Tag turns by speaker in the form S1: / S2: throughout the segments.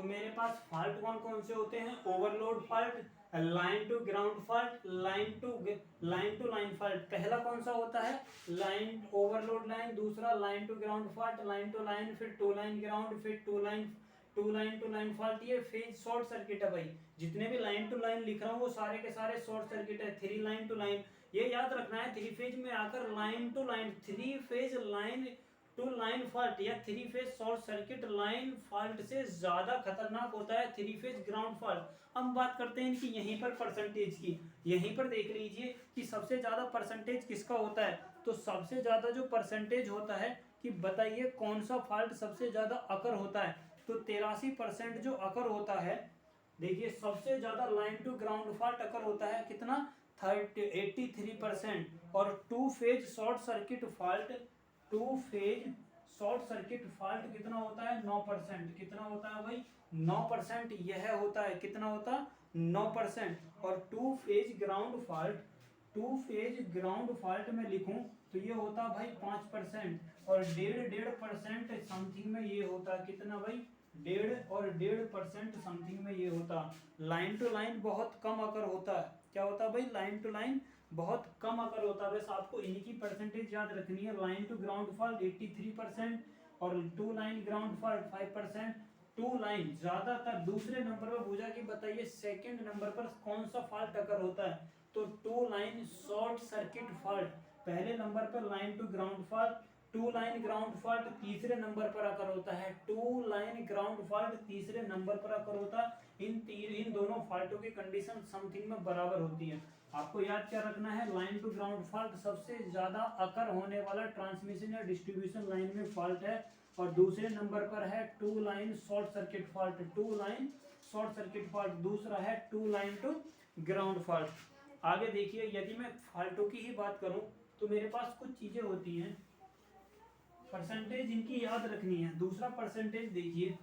S1: तो मेरे पास फॉल्ट कौन कौन से होते हैं, overload fault, line to ground fault, line to line fault. पहला कौन सा होता है, लाइन ओवरलोड लाइन, दूसरा line to ground fault, line to line, फिर टू लाइन ग्राउंड, फिर two line to line fault. ये फेज शॉर्ट सर्किट है भाई, जितने भी लाइन टू लाइन लिख रहा हूँ वो सारे के सारे शॉर्ट सर्किट है। थ्री लाइन टू लाइन, ये याद रखना है, थ्री फेज में आकर line to line, three phase line to line fault या three phase short circuit line fault से ज्यादा खतरनाक होता है थ्री फेज ग्राउंड फॉल्ट। हम बात करते हैं कि यहीं पर परसेंटेज की, यहीं पर देख लीजिए कि सबसे ज्यादा परसेंटेज किसका होता है। तो सबसे ज्यादा जो परसेंटेज होता है, कि बताइए कौन सा फॉल्ट सबसे ज्यादा अकर होता है। तो 83% जो अकर होता है, देखिए सबसे ज्यादा line to ground fault occur होता है कितना, 83%। और two phase short circuit fault, two phase short circuit fault कितना होता है, 9%। कितना होता है भाई, 9%। यह होता है कितना होता है, 9%। और two phase ground fault, two phase ground fault में लिखूं तो ये होता है भाई 5%। और 1.5% समथिंग में ये होता है कितना भाई, 1.5% समथिंग में ये होता। लाइन टू लाइन बहुत कम अकर होता है, क्या होता है भाई, लाइन टू लाइन बहुत कम अकर होता है। बस आपको इन्हीं की परसेंटेज याद रखनी है। लाइन टू ग्राउंड फॉल्ट 83% और two line ground fault 5%। Two line ज्यादातर। दूसरे नंबर पर पूछा कि बताइए सेकंड नंबर पर कौन सा फॉल्ट अकर होता है, तो two line short circuit fault. पहले नंबर पर line to ground fault, two line ground fault तीसरे नंबर पर अकर होता है, टू लाइन ग्राउंड फॉल्ट तीसरे नंबर पर अकर होता है। इन दोनों फॉल्टों की कंडीशन समथिंग में बराबर होती है। आपको याद क्या रखना है, लाइन टू ग्राउंड फॉल्ट सबसे ज्यादा अकर होने वाला ट्रांसमिशन या डिस्ट्रीब्यूशन लाइन में फॉल्ट है। और दूसरे नंबर पर है two line short circuit fault, two line short circuit fault. दूसरा है two line to ground fault. आगे देखिए, यदि मैं फॉल्टों की ही बात करूं तो मेरे पास कुछ चीजें होती हैं, परसेंटेज इनकी याद रखनी है। दूसरा परसेंटेज देखिए,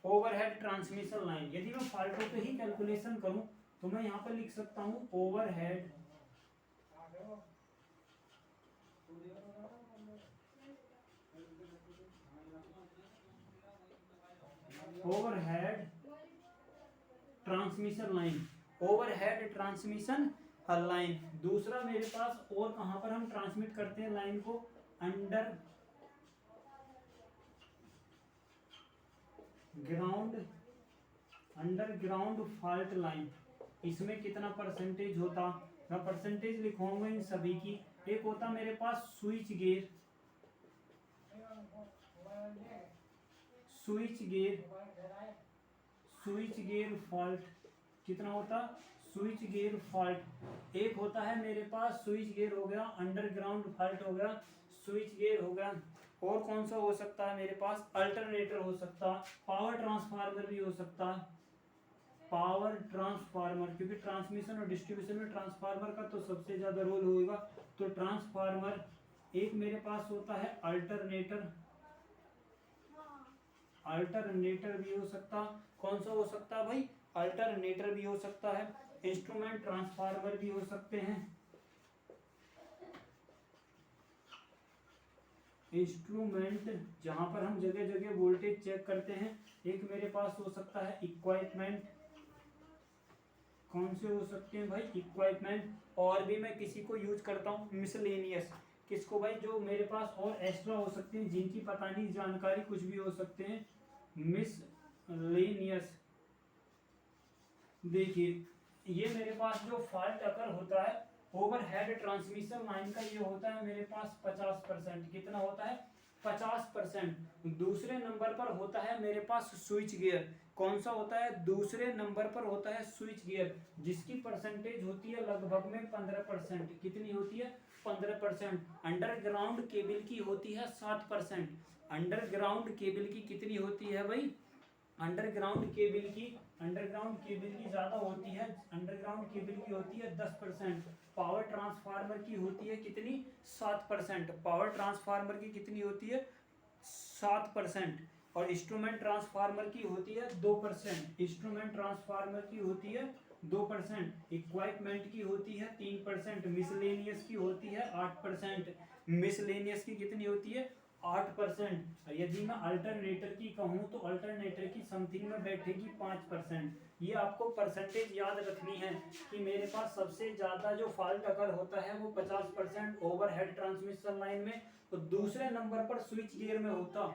S1: ओवरहेड ट्रांसमिशन लाइन। यदि मैं फॉल्टों पे ही कैलकुलेशन करूं तो मैं यहां पर लिख सकता हूं overhead transmission line, overhead transmission line. दूसरा मेरे पास, और कहां पर हम ट्रांसमिट करते हैं लाइन को, अंडरग्राउंड फॉल्ट लाइन। इसमें कितना परसेंटेज होता, मैं परसेंटेज लिखूंगा इन सभी की। एक होता मेरे पास switch gear, switch gear fault. कितना होता, स्विच गियर फॉल्ट। एक होता है मेरे पास स्विच गियर हो गया, अंडरग्राउंड फॉल्ट हो गया, स्विच गियर हो गया। और कौन सा हो सकता है मेरे पास, अल्टरनेटर हो सकता, पावर ट्रांसफार्मर भी हो सकता, पावर ट्रांसफार्मर, क्योंकि ट्रांसमिशन और डिस्ट्रीब्यूशन में ट्रांसफार्मर का तो सबसे ज्यादा रोल होगा। तो ट्रांसफार्मर। एक मेरे पास होता है अल्टरनेटर, अल्टरनेटर भी हो सकता। कौन सा हो सकता है भाई, अल्टरनेटर भी हो सकता है। इंस्ट्रूमेंट ट्रांसफार्मर भी हो सकते हैं, इंस्ट्रूमेंट जहां पर हम जगह जगह वोल्टेज चेक करते हैं। एक मेरे पास हो सकता है इक्विपमेंट। कौन से हो सकते हैं भाई, इक्विपमेंट। और भी मैं किसी को यूज करता हूँ मिसलेनियस, किसको भाई, जो मेरे पास और एक्स्ट्रा हो सकते हैं जिनकी पता नहीं जानकारी, कुछ भी हो सकते हैं, मिसलेनियस। देखिए, ये मेरे पास जो फॉल्ट अकर होता है ओवरहेड ट्रांसमिशन लाइन का, ये होता है मेरे पास 50%। कितना होता है, 50%। दूसरे नंबर पर होता है मेरे पास स्विच गियर। कौन सा होता है, दूसरे नंबर पर होता है स्विच गियर, जिसकी परसेंटेज होती है लगभग में 15%। कितनी होती है, 15%। अंडरग्राउंड केबल की होती है 7%। अंडरग्राउंड केबल की कितनी होती है भाई, अंडरग्राउंड केबल की ज्यादा होती है, अंडरग्राउंड केबल की होती है 10%। पावर ट्रांसफार्मर की होती है कितनी, 7%। पावर ट्रांसफार्मर की कितनी होती है, 7%। और इंस्ट्रूमेंट ट्रांसफार्मर की होती है 2%। इंस्ट्रूमेंट ट्रांसफार्मर की होती है 2%, इक्वाइपमेंट की होती है 3%, मिसलेनियस की होती है 8%, मिसलेनियस की कितनी होती है 8%। यदि मैं अल्टरनेटर की कहूँ तो अल्टरनेटर की समथिंग में बैठेगी 5%। ये आपको परसेंटेज याद रखनी है कि मेरे पास सबसे ज्यादा जो फॉल्ट अगर होता है वो 50% ओवरहेड ट्रांसमिशन लाइन में, तो दूसरे नंबर पर स्विच गियर में होता,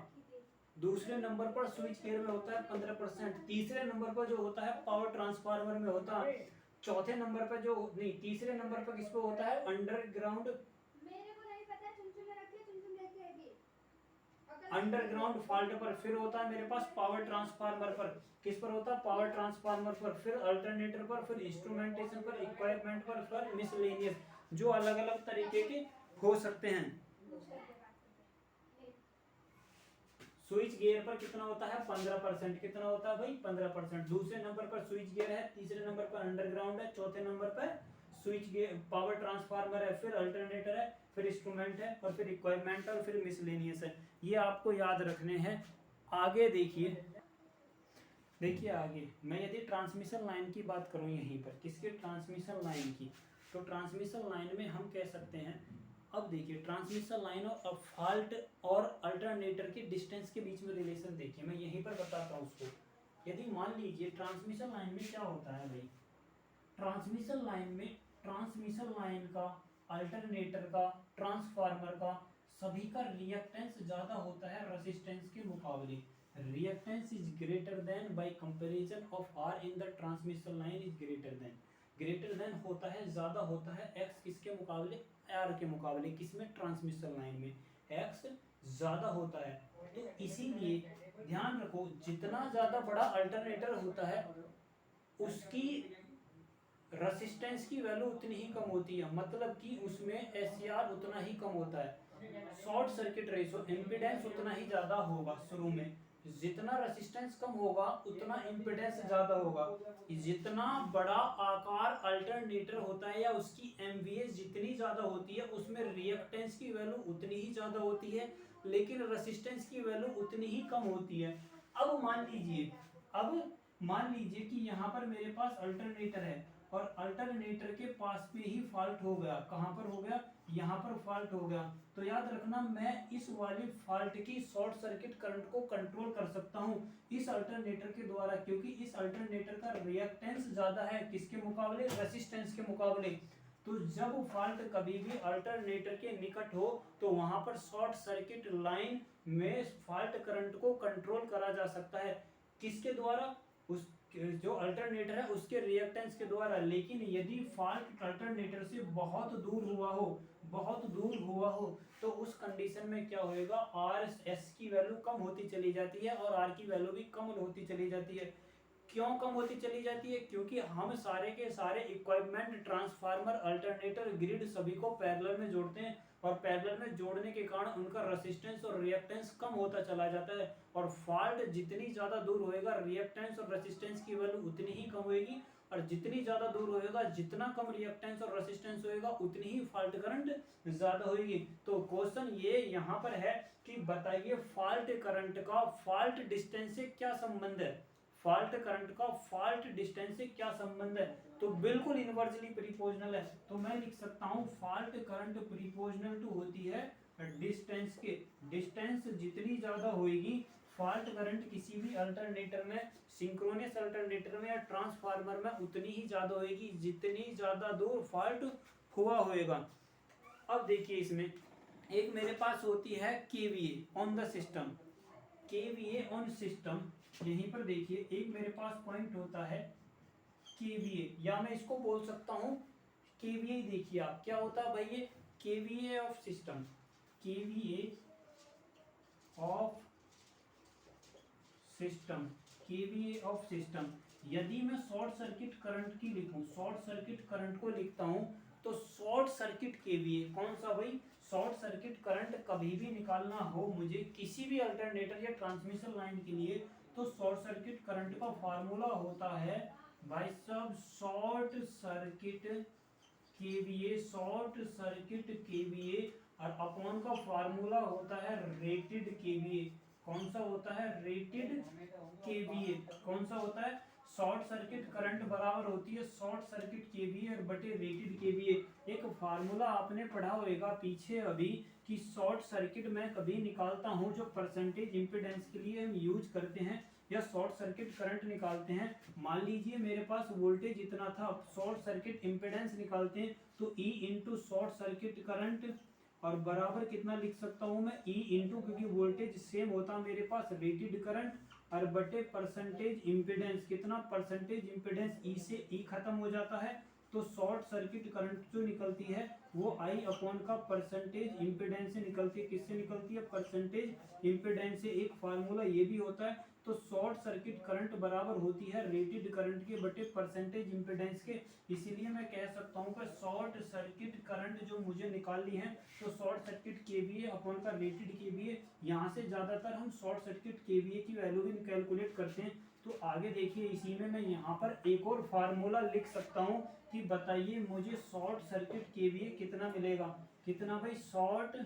S1: दूसरे नंबर पर स्विच गियर में होता है 15%, तीसरे नंबर पर जो होता है पावर ट्रांसफार्मर में होता है, चौथे नंबर पर जो नहीं तीसरे नंबर पर किस पे होता है अंडरग्राउंड, अंडरग्राउंड फॉल्ट पर, फिर होता है मेरे पास पावर ट्रांसफार्मर पर, किस पर होता है पावर ट्रांसफार्मर पर, फिर अल्टरनेटर पर, फिर इंस्ट्रूमेंटेशन पर, इक्विपमेंट पर, फिर मिसलेनियस, जो अलग अलग तरीके के हो सकते हैं। स्विच गियर पर कितना होता है 15%, कितना होता है भाई 15%। दूसरे नंबर पर स्विच गियर है, तीसरे नंबर पर अंडरग्राउंड है, चौथे नंबर पर स्विच गियर पावर ट्रांसफार्मर है, फिर अल्टरनेटर है, फिर इंस्ट्रूमेंट है, और फिर इक्विपमेंट और फिर मिसलेनियस है। ये आपको याद रखने हैं। आगे देखिए, देखिए आगे मैं यदि ट्रांसमिशन लाइन की बात करूं यहीं पर, किसके ट्रांसमिशन लाइन की, तो ट्रांसमिशन लाइन में हम कह सकते हैं, अब देखिए ट्रांसमिशन लाइन और फॉल्ट और अल्टरनेटर की डिस्टेंस के बीच में रिलेशन देखिए, मैं यहीं पर बताता हूँ उसको। यदि मान लीजिए ट्रांसमिशन लाइन में क्या होता है भाई, ट्रांसमिशन लाइन में ट्रांसमिशन लाइन का, अल्टरनेटर का, ट्रांसफार्मर का सभी का रिएक्टेंस ज्यादा होता है रेजिस्टेंस के मुकाबले। Reactance is greater than by comparison of R in the transmission line is greater than होता है, ज्यादा होता है एक्स किसके मुकाबले, आर के मुकाबले, किसमें ट्रांसमिशन लाइन में एक्स ज्यादा होता है। तो इसीलिए ध्यान रखो जितना ज्यादा बड़ा अल्टरनेटर होता है उसकी रेसिस्टेंस की वैल्यू उतनी ही कम होती है, मतलब कि उसमें एससीआर उतना ही कम होता है। शॉर्ट सर्किट रेशो इम्पीडेंस उतना ही ज्यादा होगा शुरू में, जितना रेसिस्टेंस कम होगा उतना इम्पीडेंस ज्यादा होगा। जितना बड़ा आकार अल्टरनेटर होता है या उसकी एमवीएस जितनी ज्यादा होती है उसमें रिएक्टेंस की वैल्यू उतनी ही ज्यादा होती है, लेकिन रेसिस्टेंस की वैल्यू उतनी ही कम होती है। अब मान लीजिए कि यहाँ पर मेरे पास अल्टरनेटर है और अल्टरनेटर के पास पे ही फॉल्ट हो गया, कहां पर हो गया, यहाँ पर फॉल्ट हो गया, तो याद रखना मैं इस वाली फॉल्ट की शॉर्ट सर्किट करंट को कंट्रोल कर सकता हूं इस अल्टरनेटर के द्वारा, क्योंकि इस अल्टरनेटर का रिएक्टेंस ज्यादा है किसके मुकाबले, रेसिस्टेंस के मुकाबले। तो जब फॉल्ट कभी भी अल्टरनेटर के निकट हो तो वहां पर शॉर्ट सर्किट लाइन में फॉल्ट करंट को कंट्रोल करा जा सकता है, किसके द्वारा, उस जो अल्टरनेटर है उसके रिएक्टेंस के द्वारा। लेकिन यदि फॉल्ट अल्टरनेटर से बहुत दूर हुआ हो तो उस कंडीशन में क्या होएगा, आर एस की वैल्यू कम होती चली जाती है और आर की वैल्यू भी कम होती चली जाती है। क्यों कम होती चली जाती है, क्योंकि हम सारे के सारे इक्विपमेंट, ट्रांसफार्मर, अल्टरनेटर, ग्रिड सभी को पैरेलल में जोड़ते हैं और पैरेलल में जोड़ने के कारण उनका रेसिस्टेंस और रिएक्टेंस कम होता चला जाता है। और फॉल्ट जितनी ज्यादा दूर होएगा रिएक्टेंस और रेसिस्टेंस की वैल्यू उतनी ही कम होएगी, और जितनी ज्यादा दूर होएगा जितना कम रिएक्टेंस और रेसिस्टेंस होएगा उतनी ही फॉल्ट करंट ज्यादा होएगी। तो क्वेश्चन ये यहाँ पर है कि बताइए फॉल्ट करंट का फॉल्ट डिस्टेंस से क्या संबंध है, फॉल्ट करंट का फॉल्ट डिस्टेंस से क्या संबंध है, तो बिल्कुल इनवर्सली प्रीपोर्शनल है। तो मैं लिख सकता हूं फॉल्ट करंट प्रीपोर्शनल टू होती है डिस्टेंस के, डिस्टेंस जितनी ज्यादा होगी फॉल्ट करंट किसी भी अल्टरनेटर में, सिंक्रोनस अल्टरनेटर में या ट्रांसफार्मर में उतनी ही ज्यादा होगी जितनी ज्यादा दूर फॉल्ट हुआ होएगा। अब देखिए इसमें एक मेरे पास होती है KVA on the system, KVA on system, यहीं पर देखिए एक मेरे पास पॉइंट होता है केवीए, या मैं इसको बोल सकता हूं केवीए। देखिए आप क्या होता है भाई, ये KVA of system, KVA of system, KVA of system. यदि मैं शॉर्ट सर्किट करंट की लिखूं, शॉर्ट सर्किट करंट को लिखता हूं तो शॉर्ट सर्किट केवीए कौन सा भाई, शॉर्ट सर्किट करंट कभी भी निकालना हो मुझे किसी भी अल्टरनेटर या ट्रांसमिशन लाइन के लिए, तो शॉर्ट सर्किट करंट का फार्मूला होता है भाई साहब short circuit KVA, short circuit KVA, और अपॉन का फार्मूला होता है रेटेड केवीए। कौन सा होता है, रेटेड केवीए, कौन सा होता है, शॉर्ट सर्किट करंट बराबर होती है शॉर्ट सर्किट केवीए और बटे रेटेड केवीए। एक फार्मूला आपने पढ़ा होगा पीछे अभी कि शॉर्ट सर्किट में कभी निकालता हूं जो परसेंटेज इंपेडेंस के लिए हम यूज करते हैं या शॉर्ट सर्किट करंट निकालते हैं। मान लीजिए मेरे पास वोल्टेज इतना था, शॉर्ट सर्किट इंपेडेंस निकालते हैं तो E into short circuit current और बराबर कितना लिख सकता हूं मैं E इंटू, क्योंकि वोल्टेज सेम होता मेरे पास रेटेड करंट और बटे परसेंटेज इंपेडेंस। कितना परसेंटेज इंपेडेंस, ई से ई खत्म हो जाता है तो शॉर्ट सर्किट करंट जो निकलती है वो आई अपॉन का परसेंटेज इंपेडेंस से निकलती है। किससे निकलती है? परसेंटेज इंपेडेंस से। एक फार्मूला ये भी होता है। तो शॉर्ट सर्किट करंट बराबर होती है रेटेड करंट के बटे परसेंटेज इंपेडेंस के। इसीलिए मैं कह सकता हूँ कि शॉर्ट सर्किट करंट जो मुझे निकालनी है तो शॉर्ट सर्किट केवीए अपॉन का रेटेड केवीए। यहाँ से ज्यादातर हम शॉर्ट सर्किट केवीए की वैल्यू भी कैलकुलेट करते हैं। तो आगे देखिए इसी में मैं यहाँ पर एक और फार्मूला लिख सकता हूँ कि बताइए मुझे शॉर्ट सर्किट केवीए कितना मिलेगा। कितना भाई? शॉर्ट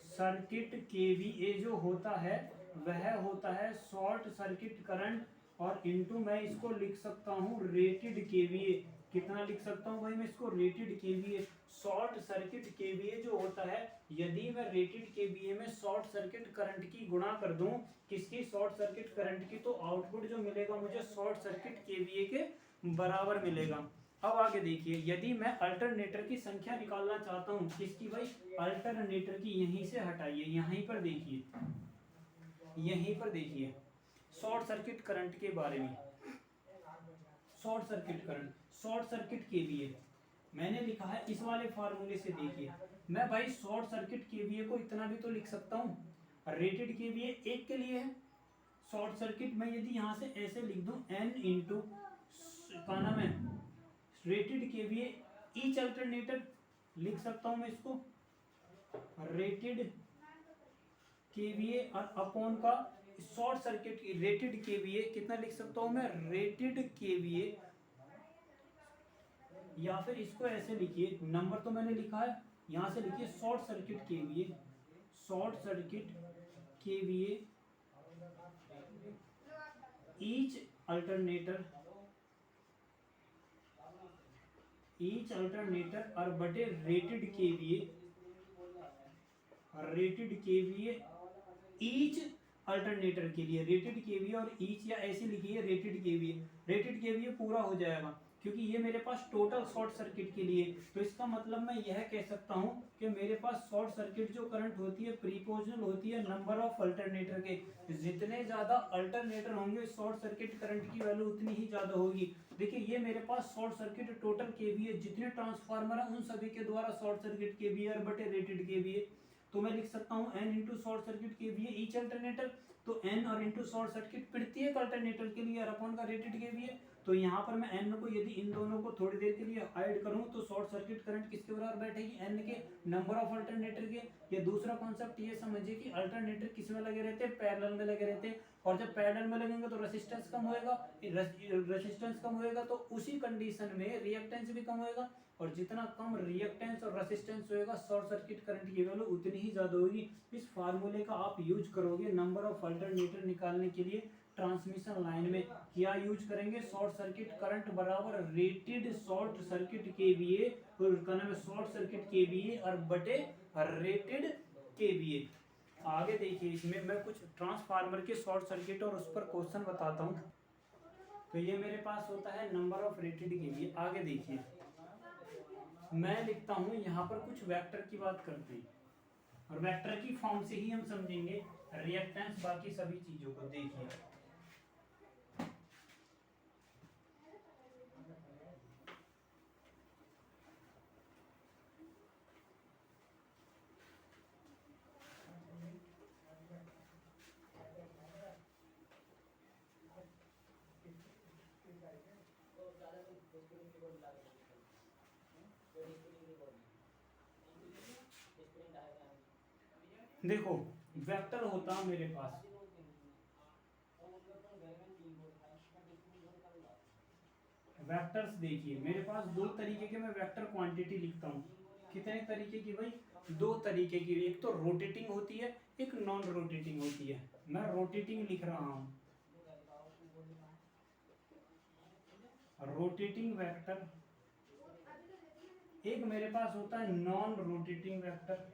S1: सर्किट केवीए जो होता है वह होता है शॉर्ट सर्किट करंट और इनटू मैं इसको लिख सकता हूँ रेटेड केवीए। कितना लिख सकता हूँ भाई मैं इसको? Rated KVA. Short circuit KVA जो होता है, यदि मैं रेटेड केवीए में शॉर्ट सर्किट करंट की गुणा कर दूं, किसकी? शॉर्ट सर्किट करंट की, तो आउटपुट जो मिलेगा मुझे शॉर्ट सर्किट केवीए के बराबर मिलेगा। अब आगे देखिए, यदि मैं अल्टरनेटर की संख्या निकालना चाहता हूँ, किसकी भाई? अल्टरनेटर की। यहीं से हटाइए, यहीं पर देखिए, यहीं पर देखिए शॉर्ट सर्किट करंट के बारे में। Short circuit current, short circuit KVA मैंने लिखा है इस वाले फार्मूले से। देखिए मैं भाई शॉर्ट सर्किट केवीए को इतना भी तो लिख सकता हूँ, रेटेड केवीए एक के लिए है। शॉर्ट सर्किट में यदि यहाँ से ऐसे लिख दूं n इंटू का नाम है रेटेड केवीए ईच अल्टरनेटर, लिख सकता हूं मैं इसको रेटेड केवीए और अपॉन का शॉर्ट सर्किट रेटेड केवीए। कितना लिख सकता हूं मैं? Rated KVA. या फिर इसको ऐसे लिखिए, नंबर तो मैंने लिखा है, यहां से लिखिए short circuit KVA, short circuit KVA each alternator, each alternator और बटे rated KVA, rated KVA each alternator के लिए। रेटेड केवीए और ईच या ऐसे लिखिए रेटेड केवीए। रेटेड केवीए पूरा हो जाएगा क्योंकि ये मेरे पास टोटल शॉर्ट सर्किट के लिए। तो इसका मतलब मैं यह कह सकता हूं कि मेरे पास शॉर्ट सर्किट जो करंट होती है प्रीपोर्शनल होती है नंबर ऑफ अल्टरनेटर के। जितने ज्यादा अल्टरनेटर होंगे शॉर्ट सर्किट करंट की वैल्यू उतनी ही ज्यादा होगी। देखिए ये मेरे पास शॉर्ट सर्किट टोटल केवीए, जितने ट्रांसफार्मर है उन सभी के द्वारा शॉर्ट सर्किट केवीए बटे रेटेड केवीए। तो मैं लिख सकता हूं n into short circuit KVA each alternator. तो n और इंटू शॉर्ट सर्किट प्रत्येक अल्टरनेटर के लिए और अपॉन का रेटेड केवीए। तो यहाँ पर मैं n को यदि इन दोनों को थोड़ी देर के लिए ऐड करूं तो शॉर्ट सर्किट करंट किसके बराबर बैठेगी? n के नंबर ऑफ अल्टरनेटर के। ये दूसरा कॉन्सेप्ट ये समझिए कि अल्टरनेटर किस में लगे रहते हैं? पैरेलल में लगे रहते हैं। और जब पैरेलल में लगेंगे तो रेजिस्टेंस कम होएगा, रेजिस्टेंस कम होएगा तो उसी कंडीशन में रिएक्टेंस भी कम होएगा। और जितना कम रिएक्टेंस और रेजिस्टेंस होएगा शॉर्ट सर्किट करंट की वैल्यू उतनी ही ज्यादा होगी। इस फार्मूले का आप यूज करोगे नंबर ऑफ अल्टरनेटर निकालने के लिए ट्रांसमिशन लाइन में। क्या यूज करेंगे? शॉर्ट सर्किट करंट बराबर रेटेड शॉर्ट सर्किट केवीए, और उसका नाम है शॉर्ट सर्किट केवीए और बटे रेटेड केवीए। आगे देखिए इसमें मैं कुछ ट्रांसफार्मर के शॉर्ट सर्किट और उस पर क्वेश्चन बताता हूँ। तो ये मेरे पास होता है नंबर ऑफ रेटेड केवीए। आगे देखिए मैं लिखता हूं यहाँ पर कुछ वेक्टर की बात करते हैं और वेक्टर की फॉर्म से ही हम समझेंगे रिएक्टेंस बाकी सभी चीजों को। देखिए देखो वेक्टर होता है मेरे पास, वेक्टर्स देखिए मेरे पास दो तरीके के मैं वेक्टर क्वांटिटी लिखता हूँ। कितने तरीके की भाई? दो तरीके की, एक तो रोटेटिंग होती है, एक नॉन रोटेटिंग होती है। मैं रोटेटिंग लिख रहा हूं, रोटेटिंग वेक्टर। एक मेरे पास होता है नॉन रोटेटिंग वेक्टर।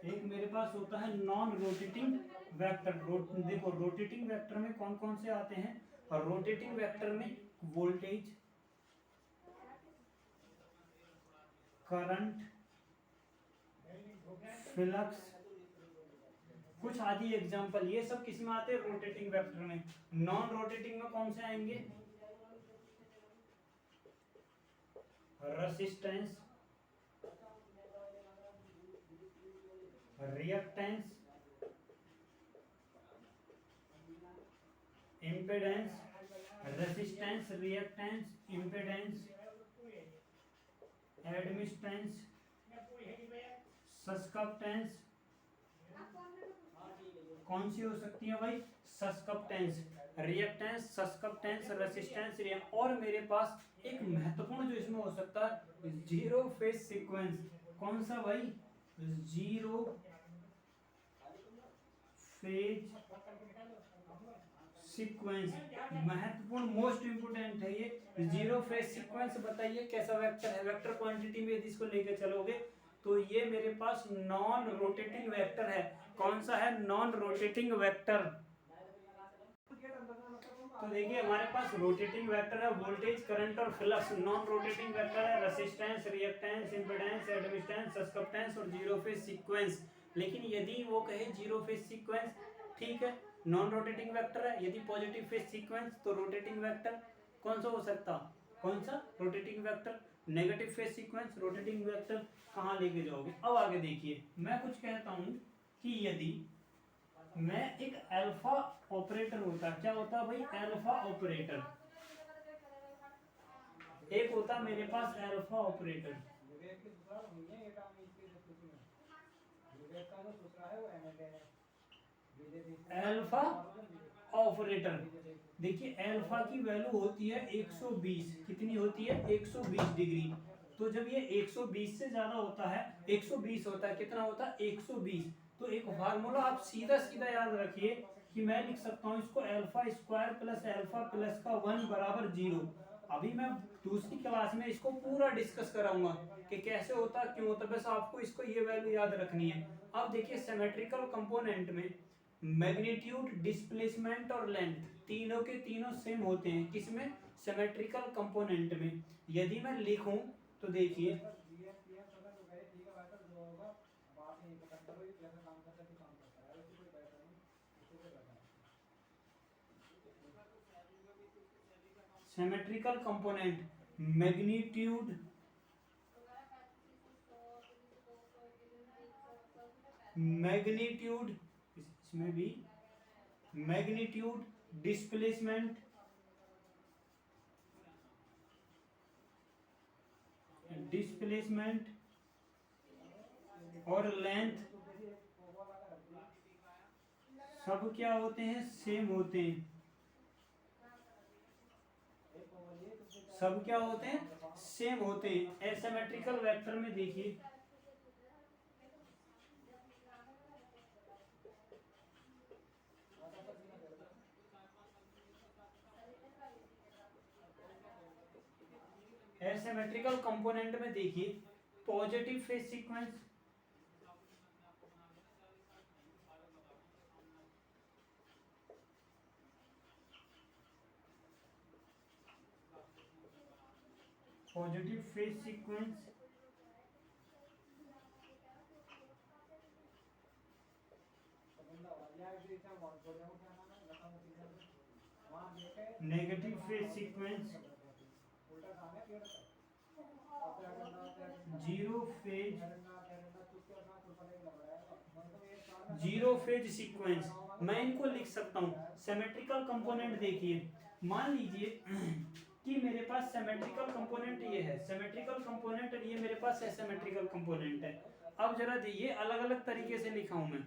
S1: एक मेरे पास होता है नॉन रोटेटिंग वेक्टर। देखो रोटेटिंग वेक्टर में कौन कौन से आते हैं? और रोटेटिंग वेक्टर में वोल्टेज, करंट, फ्लक्स, कुछ आदि एग्जांपल, ये सब किस में आते हैं? रोटेटिंग वेक्टर में। नॉन रोटेटिंग में कौन से आएंगे? Resistance, reactance, impedance, resistance, reactance, impedance, admittance, susceptance. कौन सी हो सकती है भाई? सस्केप्टेंस, रिएक्टेंस, सस्केप्टेंस, रेसिस्टेंस, और मेरे पास एक महत्वपूर्ण जो इसमें हो सकता है, जीरो फेज सीक्वेंस। कौन सा भाई? जीरो फेज सीक्वेंस, महत्वपूर्ण, मोस्ट इंपोर्टेंट है ये जीरो फेज सीक्वेंस। बताइए कैसा वेक्टर है? वेक्टर क्वांटिटी में यदि इसको लेके चलोगे तो ये मेरे पास नॉन रोटेटिंग वेक्टर है। कौन सा है? Non rotating vector. तो देखिए हमारे पास रोटेटिंग वेक्टर है वोल्टेज, करंट और फ्लक्स। नॉन रोटेटिंग वेक्टर है रेसिस्टेंस, रिएक्टेंस, इम्पीडेंस, एडमिटेंस, सस्केप्टेंस और जीरो फेज सीक्वेंस। लेकिन यदि वो कहे जीरो फेज सीक्वेंस, ठीक है, नॉन रोटेटिंग वेक्टर है। यदि पॉजिटिव फेज सीक्वेंस तो रोटेटिंग वेक्टर। कौन सा हो सकता? कौन सा? Rotating vector. Negative phase sequence, rotating vector. कहाँ लेके जाओगे? अब आगे देखिए, मैं कुछ कहता हूं कि यदि मैं एक अल्फा ऑपरेटर होता, क्या होता भाई? Alpha operator. एक होता मेरे पास अल्फा ऑपरेटर, अल्फा ऑपरेटर। देखिए अल्फा की वैल्यू होती है 120। कितनी होती है? 120 डिग्री। तो जब ये 120 से ज्यादा होता है, 120 होता है, कितना होता है? 120। तो एक फार्मूला आप सीधा सीधा याद रखिए कि मैं लिख सकता हूं इसको alpha square plus alpha plus का 1 बराबर 0। अभी मैं दूसरी क्लास में इसको पूरा डिस्कस कराऊंगा कि कैसे होता, क्यों होता, बस आपको इसको ये वैल्यू याद रखनी है। अब देखिए सिमेट्रिकल कंपोनेंट में मैग्नीट्यूड, डिस्प्लेसमेंट और लेंथ तीनों के तीनों सेम होते हैं। किसमें? सिमेट्रिकल कंपोनेंट में। यदि मैं लिखूं तो देखिए सिमेट्रिकल कंपोनेंट, मैग्नीट्यूड, मैग्नीट्यूड, इसमें भी मैग्नीट्यूड, डिस्प्लेसमेंट, डिस्प्लेसमेंट और लेंथ सब क्या होते हैं? सेम होते हैं। सब क्या होते हैं? सेम होते हैं। एसिमेट्रिकल वेक्टर में देखिए एसिमेट्रिकल कंपोनेंट में देखिए positive phase sequence, positive phase sequence, negative phase sequence, zero phase, zero phase sequence. मैं इनको लिख सकता हूं सिमेट्रिकल कंपोनेंट। देखिए मान लीजिए कि मेरे पास सिमेट्रिकल कंपोनेंट ये है, सिमेट्रिकल कंपोनेंट ये मेरे पास एसिमेट्रिकल कंपोनेंट है। अब जरा देखिए अलग अलग तरीके से लिखा हूं मैं।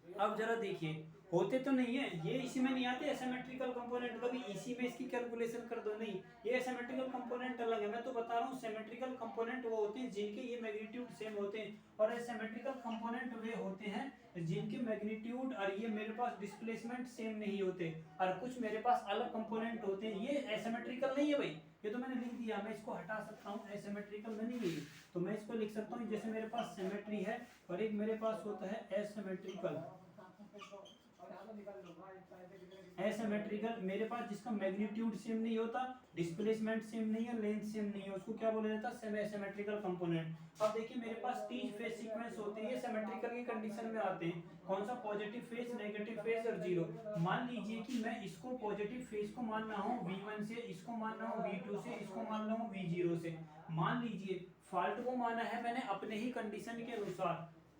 S1: अब जरा देखिए होते तो नहीं है, ये इसी में नहीं आते एसिमेट्रिकल कंपोनेंट, कभी इसी में इसकी कैलकुलेशन कर दो, नहीं ये एसिमेट्रिकल कंपोनेंट अलग है। मैं तो बता रहा हूँ सिमेट्रिकल कंपोनेंट वो होते हैं जिनके ये मैग्नीट्यूड सेम होते हैं, और एसिमेट्रिकल कंपोनेंट वे होते हैं जिनके मैग्नीट्यूड और ये मेरे पास डिस्प्लेसमेंट सेम नहीं होते, और कुछ मेरे पास अलग कंपोनेंट होते हैं। ये एसिमेट्रिकल नहीं है भाई, ये तो मैंने लिख दिया, मैं इसको हटा सकता हूँ, एसिमेट्रिकल में नहीं है, तो मैं इसको लिख सकता हूँ जैसे मेरे पास सिमेट्री है और एक मेरे पास होता है एसिमेट्रिकल। एसिमेट्रिकल मेरे पास जिसका मैग्नीट्यूड सेम नहीं होता, डिस्प्लेसमेंट सेम नहीं है, लेंथ सेम नहीं है, उसको क्या बोला जाता है, सेमी एसिमेट्रिकल कंपोनेंट। अब देखिए मेरे पास 3 फेज सीक्वेंस होते हैं, ये सिमेट्रिकल की कंडीशन में आते हैं। कौन सा, पॉजिटिव फेज, नेगेटिव फेज और जीरो। मान लीजिए कि मैं इसको पॉजिटिव फेज को मान रहा हूँ V1 से, इसको मान रहा हूँ V2 से, इसको मान रहा हूँ V0 से। मान लीजिए फॉल्ट को माना है मैंने अपने ही कंडीशन के अनुसार।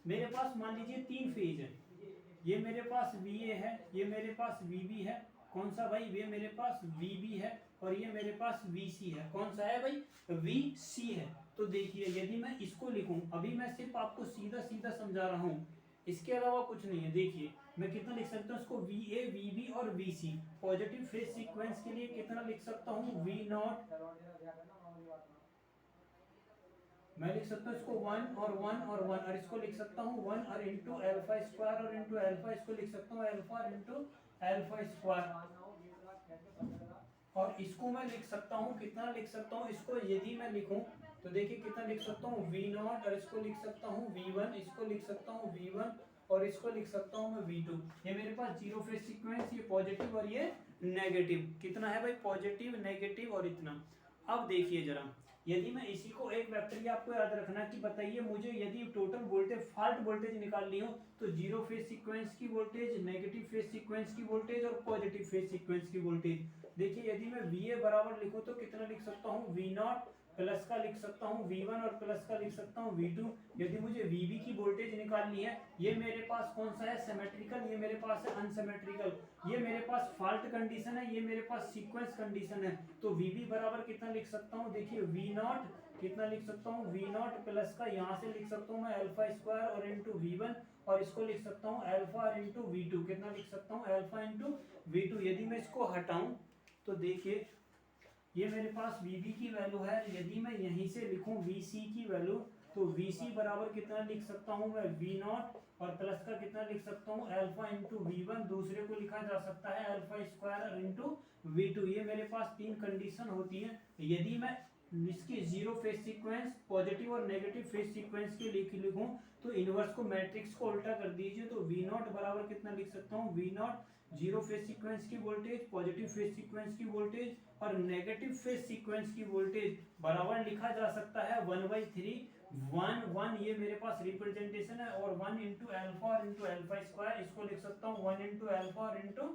S1: मेरे पास मान लीजिए 3 फेज है, ये मेरे पास VA है, ये मेरे पास VB है, कौन सा भाई, ये मेरे पास VB है, और ये मेरे पास VC है, कौन सा है भाई, VC है। तो देखिए यदि मैं इसको लिखूं, अभी मैं सिर्फ आपको सीधा सीधा समझा रहा हूं, इसके अलावा कुछ नहीं है। देखिए मैं कितना लिख सकता हूँ इसको, VA, VB और VC। पॉजिटिव फेज सीक्वेंस के लिए कितना लिख सकता हूँ, V0, मैं लिख सकता हूँ इसको 1 और 1 और 1, और इसको लिख सकता हूँ 1 और इंटू अल्फा स्क्वायर और इंटू अल्फा, इसको लिख सकता हूँ अल्फा इंटू अल्फा स्क्वायर, और इसको मैं लिख सकता हूँ, कितना लिख सकता हूँ इसको, यदि मैं लिखूं तो देखिए कितना लिख सकता हूँ, V0, और इसको लिख सकता हूँ V1, इसको लिख सकता हूँ V1, और इसको लिख सकता हूँ मैं V2। ये मेरे पास जीरो फेज सीक्वेंस, ये पॉजिटिव और ये नेगेटिव, कितना है भाई, पॉजिटिव, नेगेटिव और इतना। अब देखिए जरा, यदि मैं इसी को एक वेक्टर, आपको याद रखना कि बताइए मुझे यदि टोटल वोल्टेज, फॉल्ट वोल्टेज निकालनी हो तो जीरो फेज सीक्वेंस की वोल्टेज, नेगेटिव फेज सीक्वेंस की वोल्टेज और पॉजिटिव फेज सीक्वेंस की वोल्टेज। देखिए यदि मैं VA बराबर लिखूं तो कितना लिख सकता हूँ, V0 प्लस का लिख सकता हूँ V1 और प्लस का लिख सकता हूँ V2। यदि मुझे VB की वोल्टेज निकालनी है, ये मेरे पास कौन सा है, सिमेट्रिकल, ये मेरे पास है अनसिमेट्रिकल, ये मेरे पास फॉल्ट कंडीशन है, ये मेरे पास सीक्वेंस कंडीशन है। तो VB बराबर कितना लिख सकता हूँ, देखिए V0 कितना लिख सकता हूँ, V0 प्लस का यहाँ से लिख सकता हूँ मैं अल्फा स्क्वायर और इंटू V1, और इसको लिख सकता हूँ अल्फा इंटू V2, कितना लिख सकता हूँ, अल्फा इंटू V2। यदि मैं इसको हटाऊं तो देखिए ये मेरे पास VB की वैल्यू है, यदि मैं यहीं से लिखूं VC की वैल्यू, तो VC बराबर कितना लिख सकता हूं मैं, V0 और प्लस का कितना लिख सकता हूं, अल्फा इंटू V1, दूसरे को लिखा जा सकता है अल्फा स्क्वायर इंटू V2। ये मेरे पास 3 कंडीशन होती है। यदि मैं इसकी जीरो फेज सीक्वेंस, पॉजिटिव और नेगेटिव फेज सीक्वेंस के लिए लिखूं तो इनवर्स को, मैट्रिक्स को उल्टा कर दीजिए, तो V0 बराबर कितना लिख सकता हूँ, V0 जीरो फेज सीक्वेंस की वोल्टेज, पॉजिटिव फेज सीक्वेंस की वोल्टेज और नेगेटिव फेज सीक्वेंस की वोल्टेज बराबर लिखा जा सकता है 1/3, 1 ये मेरे पास रिप्रेजेंटेशन है, और 1 इंटू अल्फा और इंटू अल्फा स्क्वायर, इसको लिख सकता हूँ 1 इंटू अल्फा और इंटू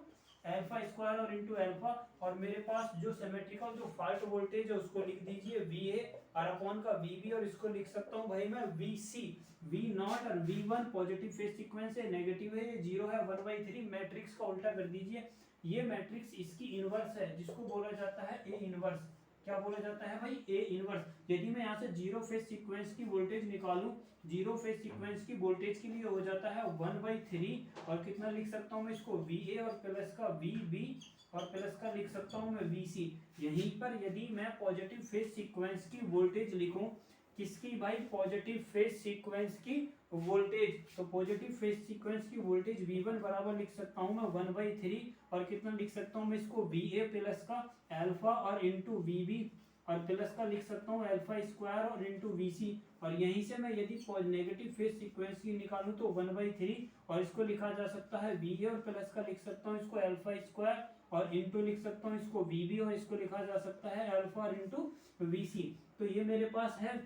S1: अल्फा स्क्वायर और इंटू अल्फा। और मेरे पास जो सिमेट्रिकल जो फॉल्ट वोल्टेज है उसको लिख दीजिए VA और अपॉन का VB, और इसको लिख सकता हूँ भाई मैं VC। V0 और V1 पॉजिटिव फेज सीक्वेंस है, नेगेटिव है, ये जीरो है, 1/3। मैट्रिक्स का उल्टा कर दीजिए, ये मैट्रिक्स इसकी इनवर्स है जिसको बोला जाता है A इनवर्स। क्या बोला जाता है भाई, A इनवर्स। यदि मैं यहाँ से जीरो फेज सीक्वेंस की वोल्टेज निकालूं, जीरो फेज सीक्वेंस की वोल्टेज के लिए हो जाता है 1/3, और कितना लिख सकता हूँ मैं इसको, VA और प्लस का VB और प्लस का लिख सकता हूँ मैं VC। यहीं पर यदि मैं पॉजिटिव फेज सीक्वेंस की वोल्टेज लिखूं, किसकी भाई, पॉजिटिव फेज सीक्वेंस की वोल्टेज, तो पॉजिटिव फेज सीक्वेंस की वोल्टेज V1 बराबर लिख सकता हूँ मैं 1/3, और कितना लिख सकता हूँ मैं इसको, VA प्लस का अल्फा और इंटू VB और प्लस का लिख सकता हूँ अल्फा स्क्वायर और इंटू VC। और यहीं से मैं यदि नेगेटिव फेज सीक्वेंस की निकालूं तो 1/3, और इसको लिखा जा सकता है VA और प्लस का लिख सकता हूँ इसको अल्फा स्क्वायर और इंटू लिख सकता हूँ इसको VB, और इसको लिखा जा सकता है अल्फा और इंटू VC। तो ये मेरे पास है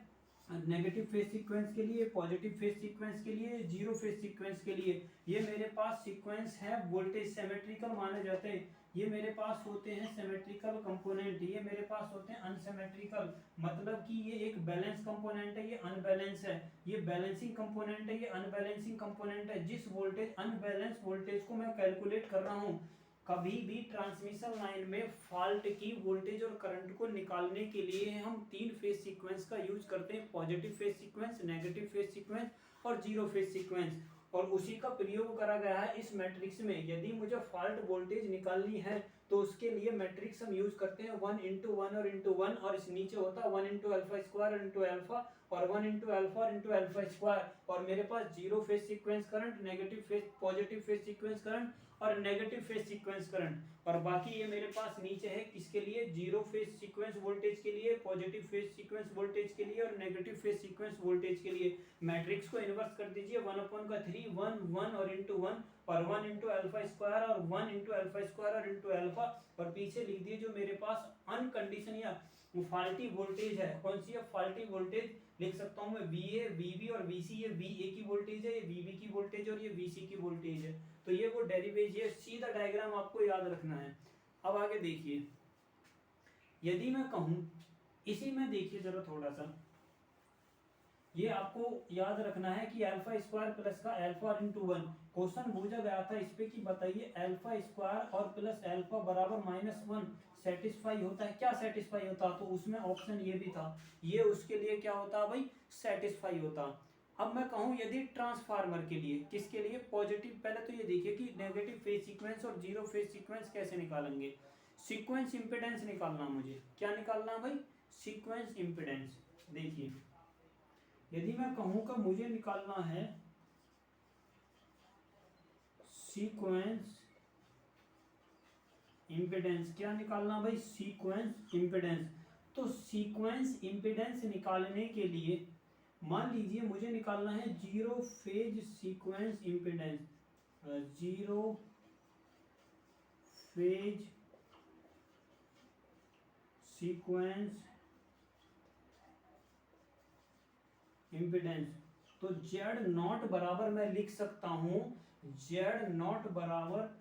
S1: नेगेटिव फेज सीक्वेंस के लिए, पॉजिटिव फेज सीक्वेंस के लिए, जीरो फेज सीक्वेंस के लिए। ये मेरे पास सीक्वेंस है वोल्टेज सिमेट्रिकल माने जाते हैं। ये मेरे पास होते हैं सिमेट्रिकल कंपोनेंट, ये मेरे पास होते हैं अनसिमेट्रिकल, मतलब कि ये एक बैलेंस कंपोनेंट है, ये अनबैलेंस है, ये बैलेंसिंग कंपोनेंट है, ये अनबैलेंसिंग कंपोनेंट है। जिस वोल्टेज, अनबैलेंस वोल्टेज को मैं कैलकुलेट कर रहा हूँ, कभी भी ट्रांसमिशन लाइन में फॉल्ट की वोल्टेज और करंट को निकालने के लिए हम 3 फेज सीक्वेंस का यूज करते हैं, positive phase sequence, negative phase sequence और जीरो फेज सीक्वेंस। और उसी का प्रयोग करा गया है इस मैट्रिक्स में। यदि मुझे फॉल्ट वोल्टेज निकालनी है तो उसके लिए मैट्रिक्स हम यूज करते हैं 1 इंटू 1 और इंटू 1, और इस नीचे होता है 1 into alpha square into alpha और 1 into alpha into alpha square. और मेरे पास zero phase sequence current, negative phase, positive phase sequence current और नेगेटिव फेज सीक्वेंस करंट, और बाकी ये मेरे पास नीचे है किसके लिए, जीरो फेज सीक्वेंस वोल्टेज के लिए, पॉजिटिव फेज सीक्वेंस वोल्टेज के लिए और नेगेटिव फेज सीक्वेंस वोल्टेज के लिए। मैट्रिक्स को इन्वर्स कर दीजिए, 1/3 1 1 और इंटू 1 और 1 इंटू अल्फा स्क्वायर और 1 इंटू अल्फा स्क्वायर और इंटू अल्फा, और पीछे लिख दिए जो मेरे पास अनकंडीशन या फॉल्टी वोल्टेज है। कौन सी है फॉल्टी वोल्टेज, लिख सकता हूँ मैं VA VB और VC। ये VA की वोल्टेज है, ये VB की वोल्टेज और ये VC की वोल्टेज है। तो ये वो डेरिवेज है, सीधा डायग्राम आपको याद रखना है। अब आगे देखिए, यदि मैं कहूं इसी में देखिए जरा थोड़ा सा, ये आपको याद रखना है कि अल्फा स्क्वायर प्लस का अल्फा इंटू 1 क्वेश्चन पूछा गया था इस पे कि बताइए अल्फा स्क्वायर और प्लस अल्फा बराबर -1 सेटिस्फाई होता है, क्या सेटिस्फाई होता, तो उसमें ऑप्शन ये भी था, ये उसके लिए क्या होता भाई, सेटिस्फाई होता। अब मैं कहूं यदि ट्रांसफार्मर के लिए, किसके लिए, पॉजिटिव, पहले तो ये देखिए कि नेगेटिव फेज सीक्वेंस और जीरो फेज सीक्वेंस कैसे निकालेंगे। सीक्वेंस इंपेडेंस निकालना, मुझे क्या निकालना भाई, सीक्वेंस इंपेडेंस। देखिए यदि मैं कहूं कि मुझे निकालना है सीक्वेंस इंपेडेंस, क्या निकालना भाई, सीक्वेंस इंपेडेंस। तो सीक्वेंस इंपेडेंस निकालने के लिए मान लीजिए मुझे निकालना है zero phase sequence impedance, zero phase sequence impedance. तो Z0 बराबर मैं लिख सकता हूं Z0 बराबर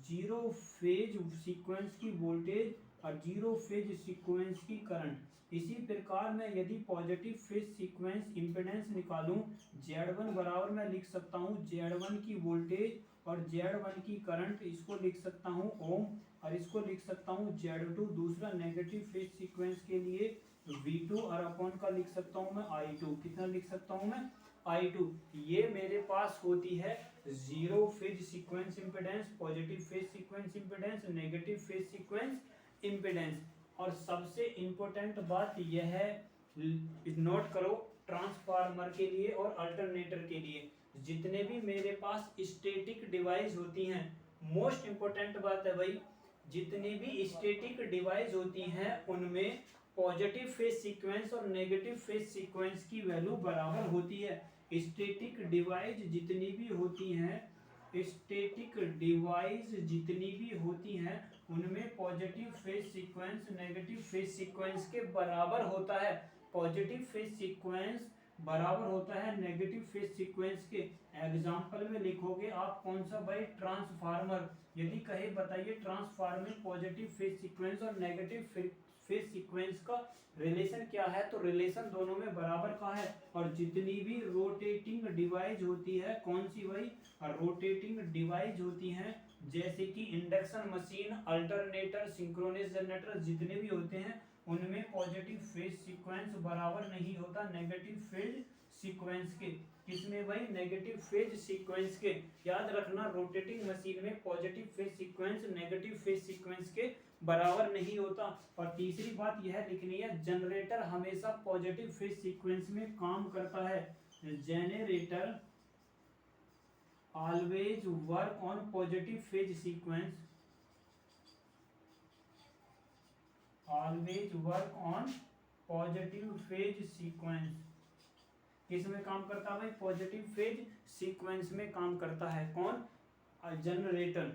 S1: जीरो फेज सीक्वेंस की वोल्टेज और जीरो फेज सीक्वेंस की करंट। इसी प्रकार मैं यदि पॉजिटिव फेज सीक्वेंस इंपेडेंस निकालूं, Z1 बराबर मैं लिख सकता हूं Z1 की वोल्टेज और Z1 की करंट, इसको लिख सकता हूं ओम, और इसको लिख सकता हूं Z2 दूसरा नेगेटिव फेज सीक्वेंस के लिए V2 और अपॉन का लिख सकता हूं मैं I2, कितना लिख सकता हूं मैं I2। ये मेरे पास होती है zero phase sequence impedance, positive phase sequence impedance, negative phase sequence impedance. और सबसे इंपॉर्टेंट बात यह है, नोट करो, ट्रांसफार्मर के लिए और अल्टरनेटर के लिए जितने भी मेरे पास स्टैटिक डिवाइस होती हैं, मोस्ट इंपॉर्टेंट बात है भाई, जितनी भी स्टैटिक डिवाइस होती हैं उनमें पॉजिटिव फेज सीक्वेंस और नेगेटिव फेज सीक्वेंस की वैल्यू बराबर होती है। स्टैटिक डिवाइस जितनी भी होती हैं, स्टैटिक डिवाइस जितनी भी होती हैं उनमें positive phase sequence negative phase sequence के बराबर होता है। पॉजिटिव फेज सीक्वेंस बराबर होता है नेगेटिव फेज सीक्वेंस के। एग्जाम्पल में लिखोगे आप कौन सा भाई, ट्रांसफार्मर। यदि कहे बताइए ट्रांसफार्मर पॉजिटिव फेज सीक्वेंस और नेगेटिव फेज सीक्वेंस का रिलेशन क्या है, तो रिलेशन दोनों में बराबर का है। और जितनी भी रोटेटिंग डिवाइस होती है, कौन सी भाई, रोटेटिंग डिवाइस होती हैं, जैसे कि induction machine, alternator, synchronous generator, जितने भी होते हैं उनमें पॉजिटिव फेज सीक्वेंस बराबर नहीं होता नेगेटिव फेज सीक्वेंस के। किसमें भाई, नेगेटिव फेज सीक्वेंस के। याद रखना, रोटेटिंग मशीन में positive phase sequence negative phase sequence के बराबर नहीं होता। और तीसरी बात यह लिखनी है, जनरेटर हमेशा पॉजिटिव फेज सीक्वेंस में काम करता है। Generator always work on positive phase sequence, always work on positive phase sequence. किस में काम करता है भाई, पॉजिटिव फेज सीक्वेंस में काम करता है। कौन, जनरेटर।